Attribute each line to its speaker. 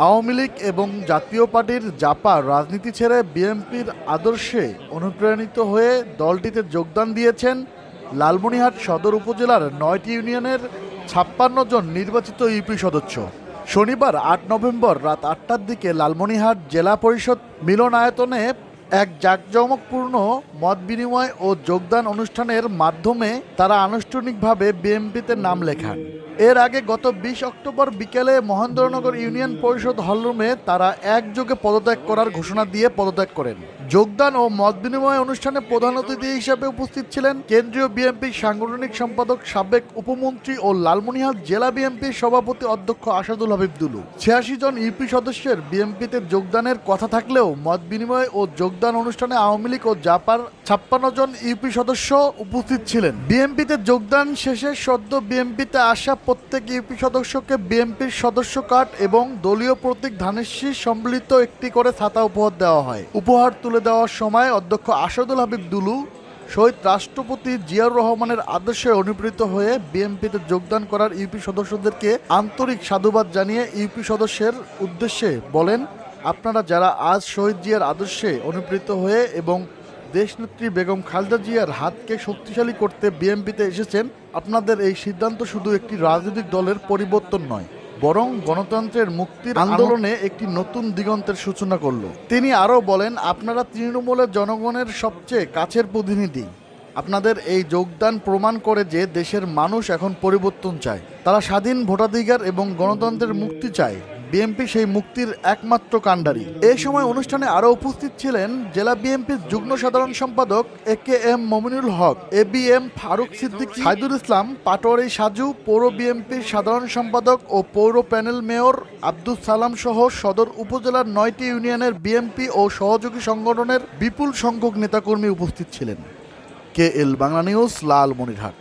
Speaker 1: আওয়ামী লীগ এবং জাতীয় পার্টির জাপা রাজনীতি ছেড়ে বিএনপির আদর্শে অনুপ্রাণিত হয়ে দলটিতে যোগদান দিয়েছেন লালমনিরহাট সদর উপজেলার ৯টি ইউনিয়নের ৫৬ জন নির্বাচিত ইউপি সদস্য। শনিবার ৮ নভেম্বর রাত ৮টার দিকে লালমনিরহাট জেলা পরিষদ মিলনায়তনে এক জাঁকজমকপূর্ণ মত বিনিময় ও যোগদান অনুষ্ঠানের মাধ্যমে তারা আনুষ্ঠানিকভাবে বিএনপিতে নাম লেখান। এর আগে গত ২০ অক্টোবর বিকেলে মহেন্দ্রনগর ইউনিয়ন পরিষদ হলরুমে তারা একযোগে পদত্যাগ করার ঘোষণা দিয়ে পদত্যাগ করেন। যোগদান ও মত বিনিময় অনুষ্ঠানে প্রধান অতিথি হিসেবে উপস্থিত ছিলেন কেন্দ্রীয় বিএনপির সাংগঠনিক সম্পাদক সাবেক উপমন্ত্রী ও লালমনিরহাট জেলা বিএনপির সভাপতি অধ্যক্ষ আসাদুল হাবিব দুলু। ৮৬ জন ইউপি সদস্যের বিএনপিতে যোগদানের কথা থাকলেও মত বিনিময় ও যোগদান অনুষ্ঠানে আওয়ামী লীগ ও জাপার ৫৬ জন ইউপি সদস্য উপস্থিত ছিলেন। বিএনপিতে যোগদান শেষে সদ্য বিএনপিতে আসা প্রত্যেক ইউপি সদস্যকে বিএনপির সদস্য কার্ড এবং দলীয় প্রতীক ধানের শীষ সম্বলিত একটি করে ছাতা উপহার দেওয়া হয়। উপহার তুলে দেওয়ার সময় অধ্যক্ষ আসাদুল হাবিব দুলু শহীদ রাষ্ট্রপতি জিয়াউর রহমানের আদর্শে অনুপ্রাণিত হয়ে বিএনপিতে যোগদান করার ইউপি সদস্যদেরকে আন্তরিক সাধুবাদ জানিয়ে ইউপি সদস্যের উদ্দেশ্যে বলেন, আপনারা যারা আজ শহীদ জিয়ার আদর্শে অনুপ্রাণিত হয়ে এবং দেশনেত্রী বেগম খালেদা জিয়ার হাতকে শক্তিশালী করতে বিএনপিতে এসেছেন, আপনাদের এই সিদ্ধান্ত শুধু একটি রাজনৈতিক দলের পরিবর্তন নয়, বরং গণতন্ত্রের মুক্তির আন্দোলনে একটি নতুন দিগন্তের সূচনা করল। তিনি আরও বলেন, আপনারা তৃণমূলের জনগণের সবচেয়ে কাছের প্রতিনিধি। আপনাদের এই যোগদান প্রমাণ করে যে দেশের মানুষ এখন পরিবর্তন চায়, তারা স্বাধীন ভোটাধিকার এবং গণতন্ত্রের মুক্তি চায়। বিএনপি সেই মুক্তির একমাত্র কাণ্ডারি। এই সময় অনুষ্ঠানে আরও উপস্থিত ছিলেন জেলা বিএনপির যুগ্ম সাধারণ সম্পাদক এ.কে.এম. মমিনুল হক, এ.বি.এম. ফারুক সিদ্দিকী, সাইদুল ইসলাম, পাটোয়ারি সাজু, পৌর বিএনপির সাধারণ সম্পাদক ও পৌর প্যানেল মেয়র আব্দুস সালাম সহ সদর উপজেলার ৯টি ইউনিয়নের বিএনপি ও সহযোগী সংগঠনের বিপুল সংখ্যক নেতাকর্মী উপস্থিত ছিলেন। KL Bangla news, Lalmonirhat.